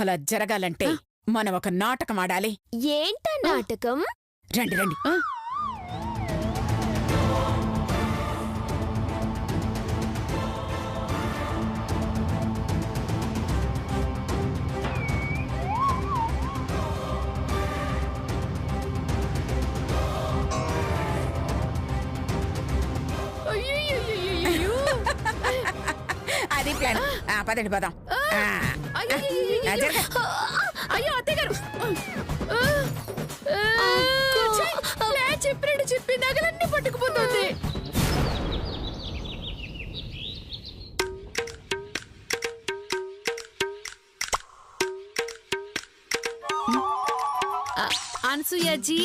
అలా జరగాలంటే మనం ఒక నాటకం ఆడాలి. ఏంట నాటకం? రండి రండి. అది ప్లాన్. పదండి పదాం. అయ్యో అత్తగారు, చెప్పినట్టు చెప్పి నగలన్నీ పట్టుకుపోతుంది. అనసూయజీ,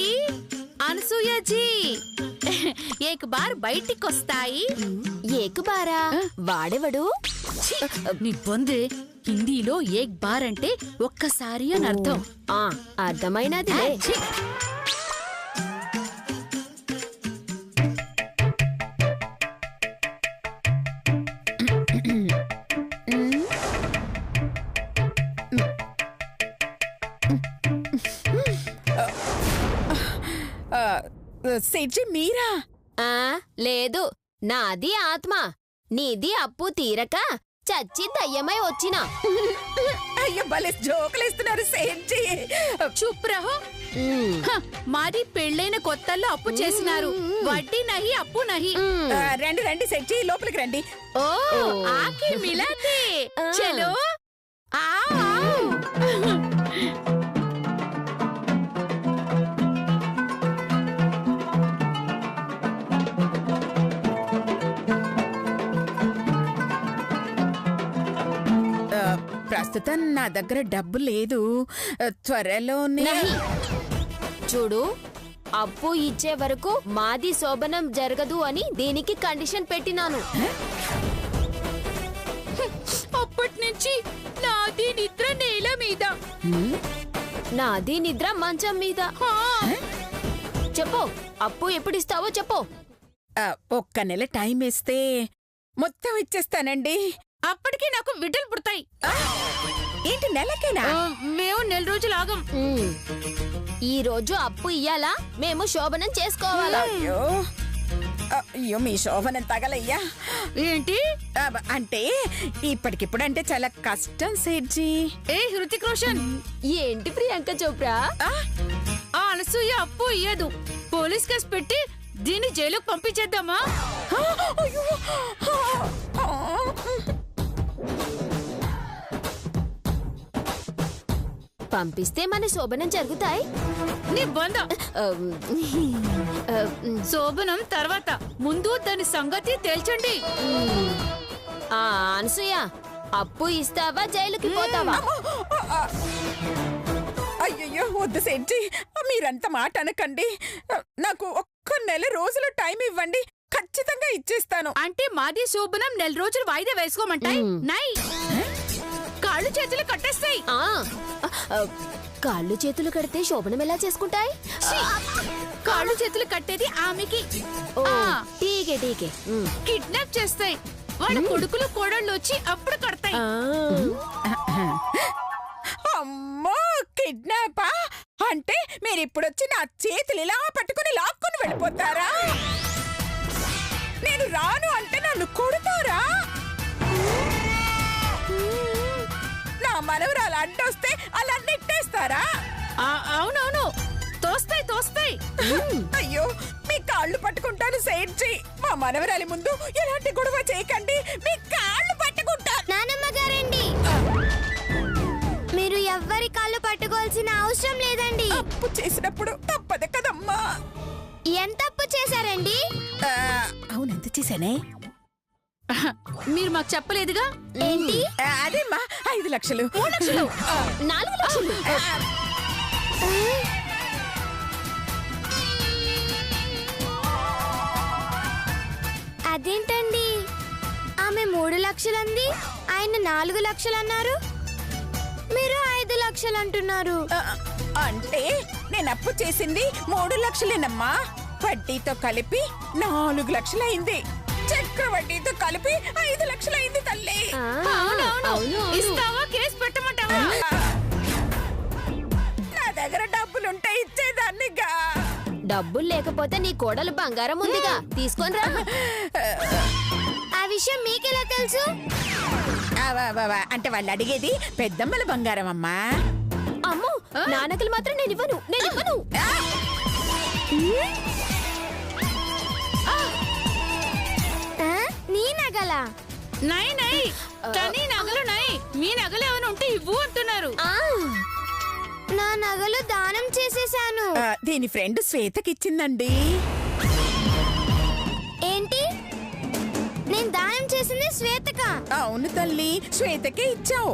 అనసూయజీ, ఏక్ బార్ బయటికొస్తాయి. ఏక్ బారా? వాడెవడు? నీ బొందే. హిందీలో ఏక్ బార్ అంటే ఒక్కసారి అని అర్థం. అర్థమైనది. సేట్జీ మీరా? లేదు, నాది ఆత్మ. నీది అప్పు తీరక చచ్చి దయ్యమై వచ్చినా. అయ్యో భలే జోకులేస్తున్నారు సేట్జీ. చుప్ రహో. మాది పెళ్ళైన కొత్తల్లో అప్పు చేసినారు. వడ్డీ నహి, అప్పు నహి. రండి రండి సేట్జీ, లోపలికి రండి. ఓ ఆకే మిలాతే. చలో ప్రస్తుతం నా దగ్గర డబ్బు లేదు. త్వరలోనే. చూడు, అప్పు ఇచ్చే వరకు మాది శోభనం జరగదు అని దీనికి కండిషన్ పెట్టినాను. అప్పటి నుంచి నాది నిద్ర నేల మీద, నాది నిద్ర మంచం మీద. చెప్పు, అప్పు ఎప్పుడిస్తావో చెప్పు. ఒక్క నెల టైం ఇస్తే మొత్తం ఇచ్చేస్తానండి. అప్పటికి నాకు విడ్డలు పుడతాయి. ఏంటి నెలకేనా? మేము నెల రోజులు ఆగం. ఈ రోజు అప్పు ఇయ్యాలా, మేము శోభనం చేసుకోవాలా? అయ్యో అయ్యో, మీ శోభనం తగలయ్యా. ఏంటి అంటే ఇప్పటికిప్పుడు అంటే చాలా కష్టం సేట్జీ. ఏ హృతిక్ రోషన్, ఏంటి ప్రియాంక చోప్రా? ఆ అనసూయ అప్పు ఇయ్యదు. పోలీస్ కేసు పెట్టి దీన్ని జైలుకు పంపించేద్దామా? పంపిస్తే మన శోభనం జరుగుతాయి. నీ బంద. శోభనం తర్వాత, ముందు దాని సంగతి తేల్చండి. అనసూయ, అప్పు ఇస్తావా జైలుకి పోతావా? అయ్యయ్యో వద్దు సేట్జీ, మీరంత మాట అనకండి. నాకు ఒక్క నెల రోజులు టైం ఇవ్వండి, ఖచ్చితంగా ఇచ్చేస్తాను. అంటే మాది శోభనం నెల రోజులు వాయిదా వేసుకోమంటాయి. నై, కాళ్ళు చేతులు కట్టేస్తాయి. కాళ్ళు చేతులు కడితే శోభనం ఎలా చేసుకుంటాయి? కాళ్ళు చేతులు కట్టేది ఆమెకి. ఠీకే ఠీకే. కిడ్నాప్ చేస్తాయి. వాళ్ళ కొడుకులు కోడళ్ళు వచ్చి అప్పుడు కడతాయి. అమ్మో, కిడ్నాపా? అంటే మీరిప్పుడొచ్చి నా చేతులు ఇలా పట్టుకుని లాక్కుని వెళ్ళిపోతారా? నేను రాను అంటే నన్ను కొడతారా? నా మనవరాలు అడ్డొస్తే అలా నెట్టేస్తారా? అవునవును, తోస్తాయి తోస్తాయి. అయ్యో, మీ కాళ్ళు పట్టుకుంటాను సేట్జీ. మా మనవరాలి ముందు ఎలాంటి గొడవ చేయకండి, మీ కాళ్ళు పట్టుకుంటా. నానమ్మ గారండి, మీరు ఎవ్వరి కాళ్ళు పట్టుకోవాల్సిన అవసరం లేదండి. అప్పు చేసినప్పుడు తప్పదు కదమ్మా. ఎంత అప్పు చేశారండి? అవును, ఎంత చేశానే? మీరు మాకు చెప్పలేదుగా. ఏంటి? అదేమ్మా, 5 లక్షలు. 3 లక్షలు, 4 లక్షలు. అదేంటండి, ఆమె 3 లక్షలంది, ఆయన 4 లక్షలు అన్నారు, మీరు 5 లక్షలు అంటున్నారు. అంటే నేను అప్పు చేసింది 3 లక్షలేనమ్మా. వడ్డీతో కలిపి 4 లక్షలైంది. చక్రవడ్డీతో కలిపి 5 లక్షలైంది తల్లి. ఇస్తావా కేసు పెట్టమంటావా? డబ్బులు లేకపోతే నీ కోడలు బంగారం ఉందిగా తీసుకొనిరా. ఆ విషయం మీకెలా తెలుసు? అంటే వాళ్ళు అడిగేది పెద్దమ్మల బంగారం అమ్మా. అమ్మో నా నగలు మాత్రం నేనివ్వను. నీ నగలా? నై నై కానీ నగలు నై. మీ నగలు ఏమైనా ఉంటే ఇవ్వు అంటున్నారు. నా నగలు దానం చేసేశాను. దీని ఫ్రెండ్ శ్వేతకిచ్చిందండి. ఏంటి? నేను దానం చేసింది శ్వేతక? అవును తల్లి, శ్వేతకే ఇచ్చావు.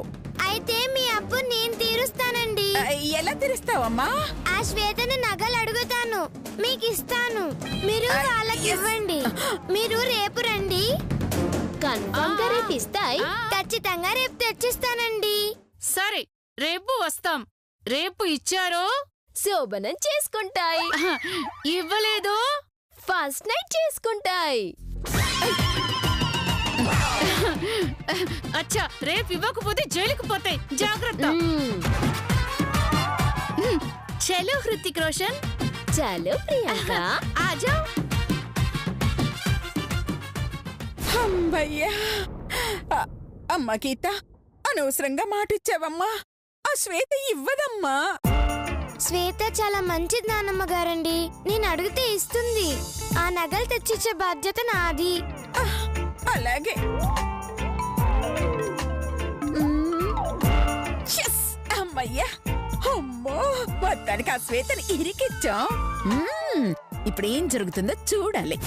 అయితే మీ అప్పు నేను తీరుస్తానండి. ఎలా తీరుస్తావమ్మా? ఆ శ్వేతను నగలు అడుగుతాను, మీకు ఇస్తాను. మీరు వాళ్ళకి ఇవ్వండి. మీరు రేపు రండి. కన్ఫర్మ్ గా రేపు ఇస్తాయి. ఖచ్చితంగా రేపు తెచ్చిస్తానండి. సరే రేపు వస్తాం. రేపు ఇచ్చారో శోభనం చేసుకుంటాయి. ఇవ్వలేదు ఫస్ట్ నైట్ చేసుకుంటాయి. అచ్చా రేపు ఇవ్వకపోతే జైలుకు పోతాయి. జాగ్రత్త. చలో హృతిక్ రోషన్. చలో ప్రియాంక ఆజా. అమ్మయ్యా. అమ్మ గీత, అనవసరంగా మాటిచ్చావమ్మా. ఆ శ్వేత ఇవ్వదమ్మా. శ్వేత చాలా మంచిది నాన్నమ్మ గారండి. నేను అడిగితే ఇస్తుంది. ఆ నగలు తెచ్చిచ్చే బాధ్యత నాది. అలాగే. అమ్మయ్యా. అమ్మో, మొత్తానికి ఆ శ్వేతని ఇరికిచ్చాం. ఇప్పుడు ఏం జరుగుతుందో చూడాలి.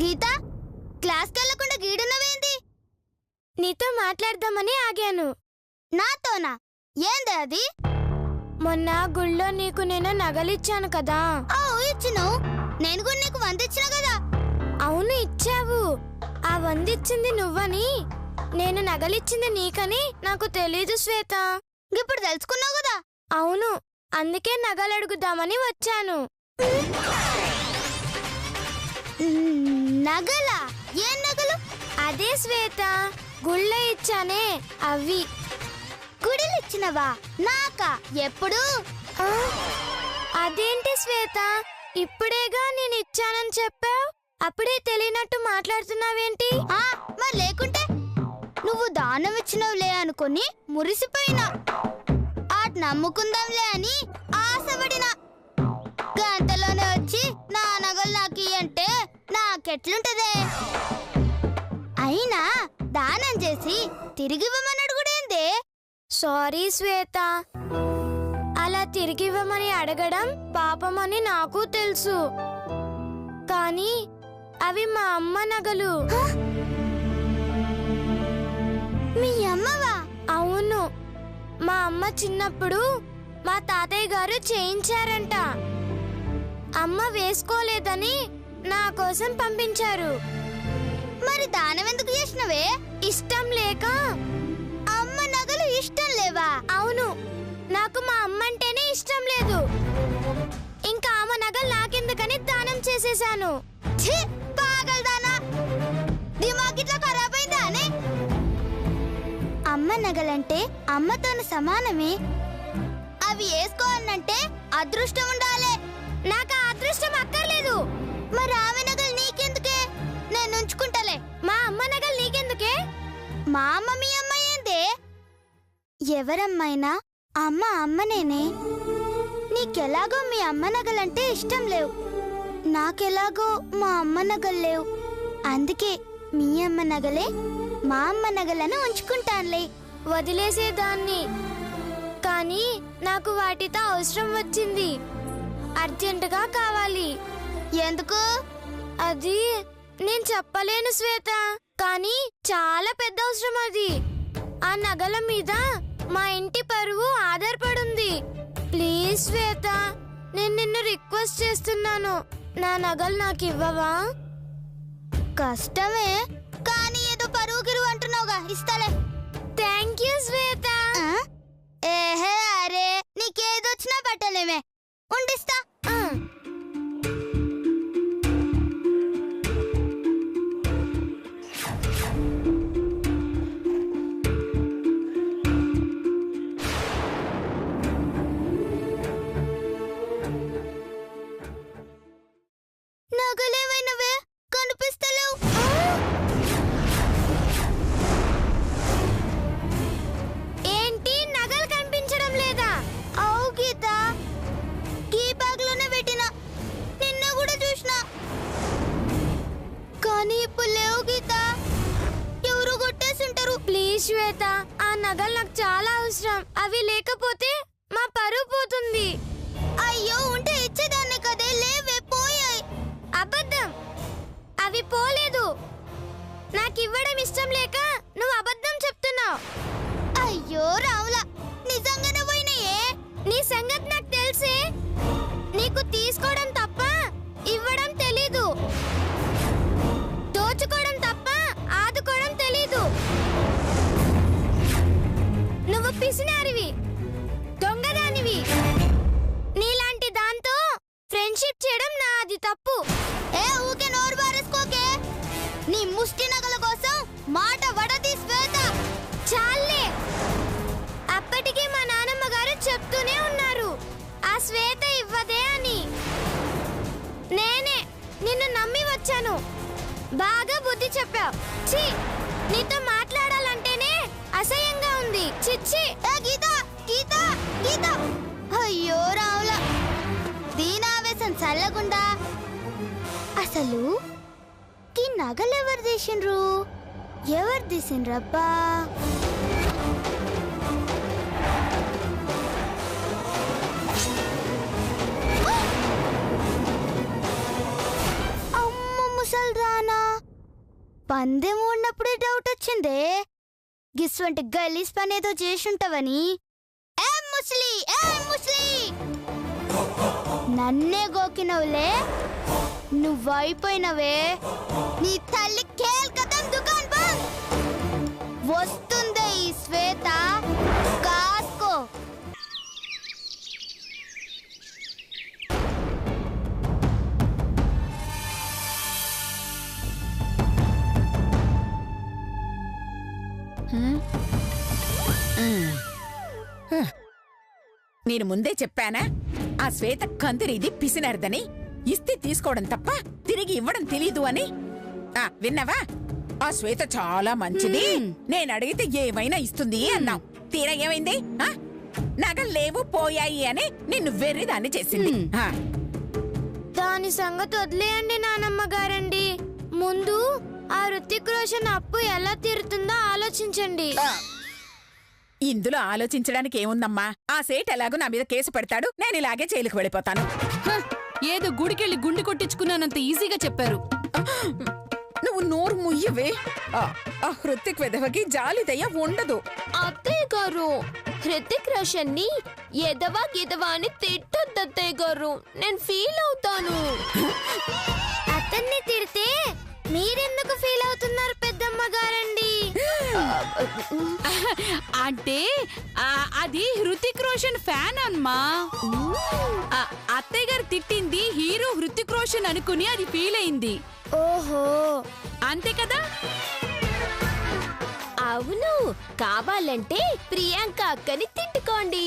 గీత, క్లాస్కి వెళ్లకుండా గీడున్నవేంది? నీతో మాట్లాడదామని ఆగాను. నాతోనా? ఏంది అది? మొన్న గుళ్ళో నీకు నేను నగలిచ్చాను కదా. ఇచ్చినావు. నేను కూడా నీకు 100 ఇచ్చినా కదా. అవును ఇచ్చావు. ఆ 100 ఇచ్చింది నువ్వని, నేను నగలిచ్చింది నీకని నాకు తెలీదు శ్వేత. ఇప్పుడు తెలుసుకున్నావు కదా. అవును, అందుకే నగలడుగుదామని వచ్చాను. నగలా? ఏం నగలు? అదే శ్వేత, గుళ్ళ ఇచ్చానే అవి. గుడిలు ఇచ్చినవా? నాకా? ఎప్పుడు? అదేంటి శ్వేత, ఇప్పుడేగా నేను ఇచ్చానని చెప్పావు, అప్పుడే తెలియనట్టు మాట్లాడుతున్నావేంటి? మరి లేకుంటే నువ్వు దానం ఇచ్చినవులే అనుకుని మురిసిపోయినా, ఆట్ నమ్ముకుందాంలే అని ఆశపడినా. గంటలోనే వచ్చి నా నగలు నాకు అంటే నాకెట్లుంటదే? అయినా దానం చేసి తిరిగివ్వమని అడుగుడేందే? సారీ శ్వేత, అలా తిరిగివ్వమని అడగడం పాపమని నాకు తెలుసు. కానీ అవి మా అమ్మ నగలు. మీ అమ్మవా? అవును, మా అమ్మ చిన్నప్పుడు మా తాతయ్య గారు చేయించారంట. అమ్మ వేసుకోలేదని నా కోసం పంపించారు. మరి దానం ఎందుకు చేసినవే? ఇష్టం లేక. అమ్మ నగలు ఇష్టం లేవా? అవును, నాకు మా అమ్మ అంటేనే ఇష్టం లేదు. ఇంకా ఆమె నగలు నాకెందుకని దానం చేసేశాను. పాగల్దానా, దిమాగ్ ఇట్లా ఖరాబ్ అయిందా అని? అమ్మ నగలంటే అమ్మతోను సమానమే. అవి వేసుకోవాలంటే అదృష్టం ఉండాలి. నాకు ఆ అదృష్టం అక్కర్లేదు. మరి ఆమె నగలు నీకెందుకే? నేను ఉంచుకుంటలే. మా అమ్మ నగలు నీకెందుకే? మా అమ్మ మీ అమ్మ ఏందే? ఎవరమ్మైనా అమ్మ అమ్మనేనే. నీకెలాగో మీ అమ్మ నగలంటే ఇష్టం లేవు, నాకెలాగో మా అమ్మ నగలు లేవు. అందుకే మీ అమ్మ నగలే మా అమ్మ నగలను ఉంచుకుంటానులే. వదిలేసేదాన్ని, కానీ నాకు వాటితో అవసరం వచ్చింది. అర్జెంటుగా కావాలి. ఎందుకు? అది నేను చెప్పలేను శ్వేత, కానీ చాలా పెద్ద అవసరం అది. ఆ నగల మీద మా ఇంటి పరువు ఆధారపడుంది. ప్లీజ్ శ్వేత, నేను నిన్ను రిక్వెస్ట్ చేస్తున్నాను, నా నగలు నాకు ఇవ్వవా? కష్టమే, కానీ ఏదో పరువు గిరువు అంటున్నావుగా, ఇస్తాలే. థ్యాంక్ యూ శ్వేత. ఏహే అరే, నీకేదొచ్చినా పట్టలేమే, ఉండిస్తా. నగలేవైనవే కనిపిస్తలేవు. ఏంటి, నగలు కనిపించడం లేదా? అవు గీత, కీ బ్యాగ్ లోనే పెట్టినా, నిన్న కూడా చూసినా, కానీ ఇప్పుడు లేవు గీత. ఎవరు కొట్టేసింటారు. ప్లీజ్ శ్వేత, ఆ నగలు నాకు చాలా అవసరం. అవి లేకపోతే మా పరువు పోతుంది. అయ్యో, ఉంటే ఇచ్చేదాన్ని కదే, లేవే, పోయాయి. అబద్ధం, అవి పోలేదు. నాకు ఇవ్వడం ఇష్టం లేక నువ్వు అబద్ధం చెప్తున్నావు. అయ్యో రావులా, నిజంగానే పోయినాయే. నీ సంగతి నాకు తెలుసే. నీకు తీసుకోవడం తప్ప ఇవ్వడం తెలీదు, దోచుకోవడం తప్ప ఆదుకోవడం తెలీదు. నువ్వు పిసినారివి, దొంగదానివి. నీలాంటి దాంతో ఫ్రెండ్షిప్ చేయడం నాది తప్పు. ఊకే నోరు బారేసుకోకే. నీ ముష్టి నగల కోసం మాట వడది శ్వేత. చాలే, అప్పటికే మా నానమ్మ గారు చెప్తూనే ఉన్నారు ఆ శ్వేత ఇవ్వదే అని. నేనే నిన్ను నమ్మి వచ్చాను, బాగా బుద్ధి చెప్పావు. ఛీ, నీతో మాట్లాడాలంటేనే అసహ్యంగా ఉంది. చిచ్చి. గీత గీత గీత. అయ్యో రావులా, దీనావేశం చల్లగుండా. అసలు ఈ నగలెవరు తీసిండ్రు? ఎవరు తీసిండ్రబ్బా? అమ్మ ముసల్దానా, పందెం ఉన్నప్పుడే డౌట్ వచ్చిందే గిస్వంటి గలీజ్ పనేదో చేసుంటావని. ఏ ముస్లి, ఏ ముస్లి, నన్నే గోకినవులే, నువ్వైపోయినవే. నీ తల్లి కేల్ కదం, దుకాన్ బంద్. వస్తుందే ఈ శ్వేత, కాసుకో. నేను ముందే చెప్పానా ఆ శ్వేత కందిరీది పిసినారదని? ఇస్తే తీసుకోవడం తప్ప తిరిగి ఇవ్వడం తెలీదు అని. విన్నావా? ఆ శ్వేత చాలా మంచిది, నేను అడిగితే ఏమైనా ఇస్తుంది అన్నావు. తీరా ఏమైంది? నగలు లేవు, పోయాయి అని నిన్ను వెర్రిదాన్ని చేసింది. దాని సంగతి వదిలేయండి నానమ్మ గారండి. ముందు ఆ రుతిక్ రోషన్ అప్పు ఎలా తీరుతుందో ఆలోచించండి. ఇందులో ఆలోచించడానికి ఏముందమ్మా? ఆ సేట్ ఎలాగో నా మీద కేసు పెడతాడు, నేను ఇలాగే జైలుకు వెళ్ళిపోతాను. ఏదో గుడికెళ్ళి గుండి కొట్టించుకున్నానంత ఈజీగా చెప్పారు. నువ్వు నోరు ముయ్యవే. ఆ హృతిక్ వెధవకి జాలిదయ్య ఉండదు. అత్తయ్య గారు, హృతిక్ రోషన్ ని ఎదవా గిదవా అని తిట్టొద్దు అత్తయ్య గారు, నేను ఫీల్ అవుతాను. అతన్ని తిడితే మీరెందుకు ఫీల్ అవుతున్నారు పెద్దమ్మ గారండి? అంటే అది హృతిక్ రోషన్ ఫ్యాన్ అమ్మా. అత్తయ్య గారు తిట్టింది హీరో హృతిక్ రోషన్ అనుకుని అది ఫీల్ అయింది. ఓహో, అంతే కదా? అవును, కావాలంటే ప్రియాంక అక్కని తిట్టుకోండి.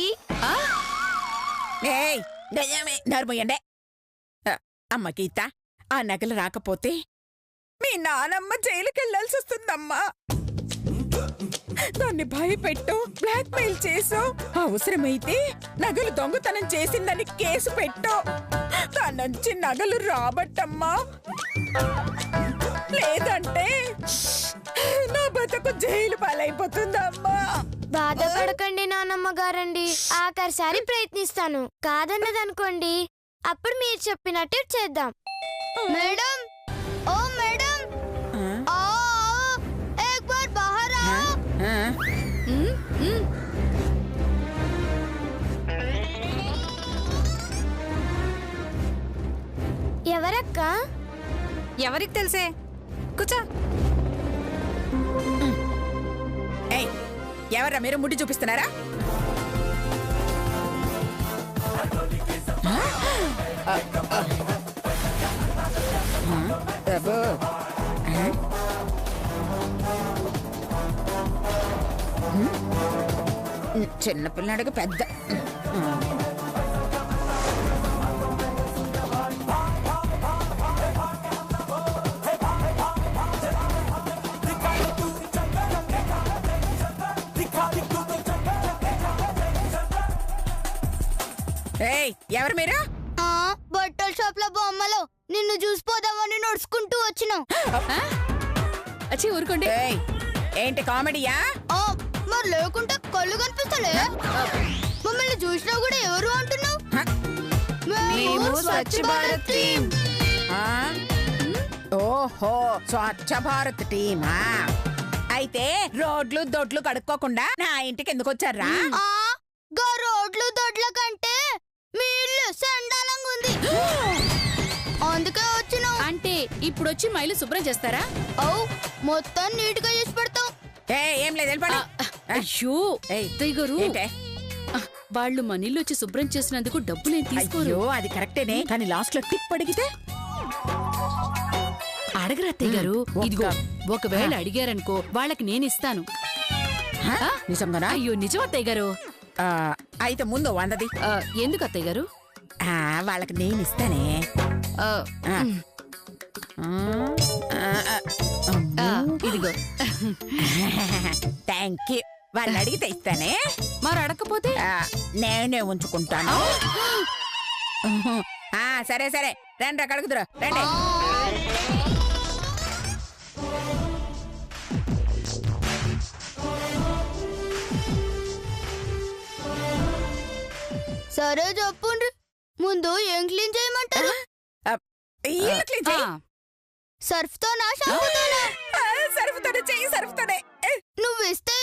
నర్మయ్యండే. అమ్మ గీత, ఆ నగలు రాకపోతే మీ నానమ్మ జైలుకెళ్లాల్సి వస్తుందమ్మా. దాన్ని భయపెట్టు, బ్లాక్ మెయిల్ చేసు, అవసరమైతే నగలు దొంగతనం చేసిందని కేసు పెట్టు. దాని నుంచి నగలు రాబట్టమ్మా, లేదంటే నా బతుకు జైలు పాలైపోతుందమ్మా. బాధపడకండి నానమ్మ గారండి, ఆఖరిసారి ప్రయత్నిస్తాను. కాదన్నదనుకోండి, అప్పుడు మీరు చెప్పినట్టు చేద్దాం. మేడం, ఓ మేడం, एक बार बाहर आओ. ఎవరికి తెలిసే కూర్చో. ఏయ్ ఎవర్రా మీరు ముడ్డి చూపిస్తున్నారా? అబ్బో. చిన్నపిల్లడికి పెద్ద ఏయ్ ఎవరు మీరు? బట్టల షాప్ లో బొమ్మలు నిన్ను చూసిపోదామని నడుచుకుంటూ వచ్చినాం. వచ్చి ఊరుకోండి. ఏయ్ ఏంటి కామెడీయా? మరి లేకుంటే కళ్ళు కనిపిస్తలే? మమ్మల్ని చూసినా కూడా ఎవరు అంటున్నావు? మేము స్వచ్ఛ భారత్ టీం. ఆ? ఓహో స్వచ్ఛ భారత్ టీమా? అయితే రోడ్లు దొడ్లు కడుక్కోకుండా నా ఇంటికి ఎందుకు వచ్చారా? గా రోడ్లు దొడ్ల కంటే మీ ఇల్లు సండాలంగా ఉంది, అందుకే వచ్చినాం. అంటే ఇప్పుడు వచ్చి మైలు శుభ్రం చేస్తారా? మొత్తం నీట్ గా చేసి పెడతాం. ఏం లేదు వెళ్ళిపోండి. అయ్యో ఏయ్, అత్తయ్య గారు, ఏంటే? వాళ్ళు మన ఇల్లు వచ్చి శుభ్రం చేసినందుకు డబ్బులేం తీసుకోరు. అయ్యో అది కరెక్టేనే, కానీ లాస్ట్ లో టిప్ అడిగితే అడగరా అత్తయ్య గారు. ఇదిగో ఒకవేళ అడిగారనుకో వాళ్ళకి నేను ఇస్తాను. నిజంగానా? అయ్యో నిజం అత్తయ్య గారు. అయితే ముందు 100ది. ఎందుకు అత్తయ్య గారు? వాళ్ళకి నేను ఇస్తానే. ఇదిగో. Thank you. వాళ్ళు అడిగితే ఇస్తానే, మరి అడగకపోతే నేనే ఉంచుకుంటాను. సరే సరే రండి అడుగుదురా రండి. సరే చెప్పండి, ముందు ఏం క్లీన్ చేయమంటారు? ఇల్లు క్లీన్ చేయి. సర్ఫ్ తోనా షాంపూతోనా? సర్ఫ్తోనే చెయ్యి, సర్ఫ్తోనే. నువ్వు ఇస్తే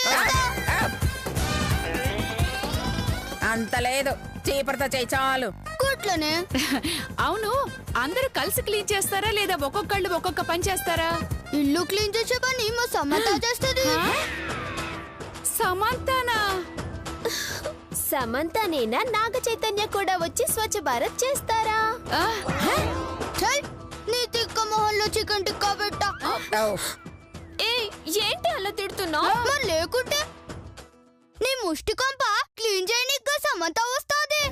అంత లేదు, చీపర్తో చెయ్యి చాలు. కూట్లోనే. అవును, అందరూ కలిసి క్లీన్ చేస్తారా లేదా ఒక్కొక్కళ్ళు ఒక్కొక్క పని చేస్తారా? ఇల్లు క్లీన్ చేసే పని మా సమంత చేస్తుంది. సమంతనా? సమంతనేనా నాగ చైతన్య కూడా వచ్చి స్వచ్ఛ భారత్ చేస్తారా? నీ తిక్క మొహంలో చికెన్ టిక్కా పెట్టా. ఏంటి అలా తిడుతున్నావు? మరి లేకుంటే నీ ముష్టి కొంప క్లీన్ చేయనీకి సమంత వస్తాది.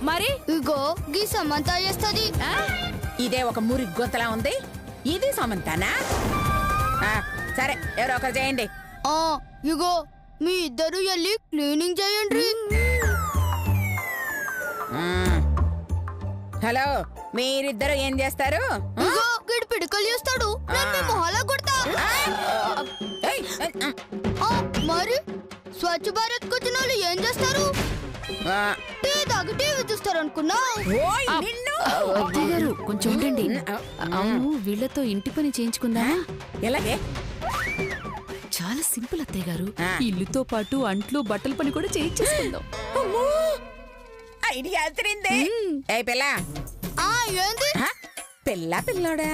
మరి ఇగో గీ సమంత చేస్తుంది. ఇదే ఒక మురి గొంతలా ఉంది, ఇది సమంతానా? సరే ఎవరో ఒకరు చేయండి. ఇగో మీ ఇద్దరు వెళ్ళి క్లీనింగ్ చేయండి. హలో, మీరిద్దరు ఏం చేస్తారు? ఇగో గిడి పిడికలు చేస్తాడు, నేను మీ మొహాల కొడతా. మరి స్వచ్ఛ భారత్ వచ్చిన వాళ్ళు ఏం చేస్తారు? టీ తాగి టీవీ చూస్తారు అనుకున్నా. అత్తయ్య గారు కొంచెం ఉండండి. అవును, వీళ్ళతో ఇంటి పని చేయించుకుందా? ఎలాగే? చాలా సింపుల్ అత్తయ్య గారు. ఇల్లుతో పాటు అంట్లు బట్టల పని కూడా చేయించేసుకుందాం. ఐడియా అదిరిందే. ఏ పిల్ల, ఏంది పిల్ల పిల్లోడా?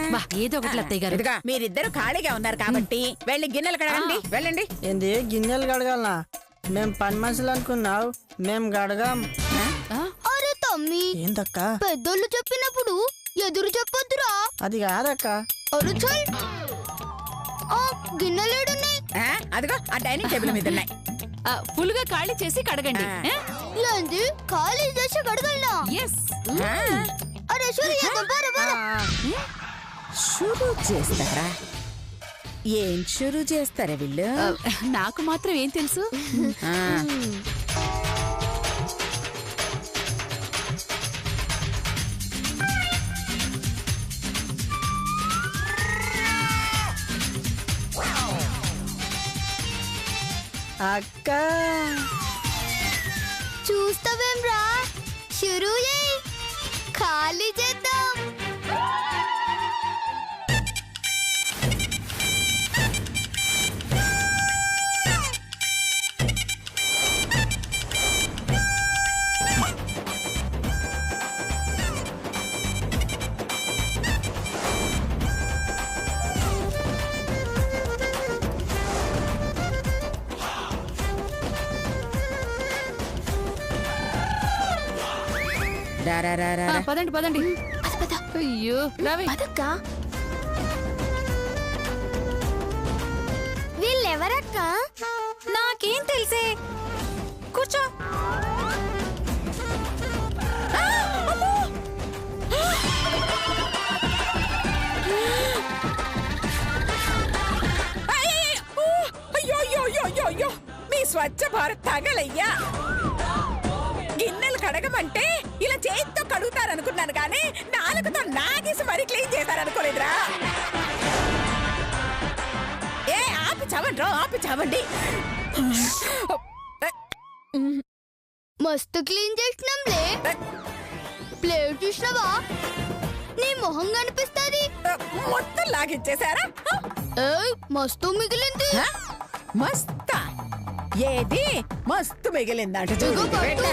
ఏదో ఒకటి అత్తయ్య గారు. ఇదిగా మీరిద్దరు ఖాళీగా ఉన్నారు కాబట్టి వెళ్ళి గిన్నెలు కడగండి, వెళ్ళండి. ఏంది గిన్నెలు కడగాలనా? మేం పని మనుషులు అనుకున్నావు, మేం గడగాం. అరే తమ్మి, ఏందక్క? పెద్దోళ్ళు చెప్పినప్పుడు ఎదురు చెప్పొద్దురా. అది కాదక్క. అరు చల్, గిన్నెలేడున్నాయి. అదిగో ఆ డైనింగ్ టేబుల్ మీద ఉన్నాయి. ఫుల్ గా ఖాళీ చేసి కడగండి. ఏంది ఖాళీ చేసి కడగలనా? అరే షురు చేద్దాం, పోరా పోరా. షురు చేస్తారా? ఏం షురు చేస్తారా వీళ్ళు? నాకు మాత్రం ఏం తెలుసు. అక్క చూస్తావేం రా, షురు చేయి, ఖాళీ చేద్దాం. రా రా రా రా రా. పదండి పదండి. అయ్యో రావే. పదక్కా. వీళ్ళెవరక్క? నాకేం తెలిసే. కూర్చో. అయ్యో అయ్యో అయ్యో అయ్యో అయ్యో మీ స్వచ్ఛ భారత్ తగలయ్యా. గిన్నెలు కడగమంటే ఇలా చేతితో కడుగుతారనుకున్నాను కానీ నాలుగుతో నాగేసి మరీ క్లీన్ చేస్తారనుకోలేదురా. ఏ ఆపి చావండి ఆపి చావండి. మస్తు క్లీన్ చేసినాంలే. ప్లేట్ చూసినావా? నీ మొహం కనిపిస్తుంది. మొత్తం లాగిచ్చేసారా? మస్తు మిగిలింది. మస్తా ఏది మస్తు మిగిలిందంట ఇదిగో చూడు. పట్టు. పెట్ట.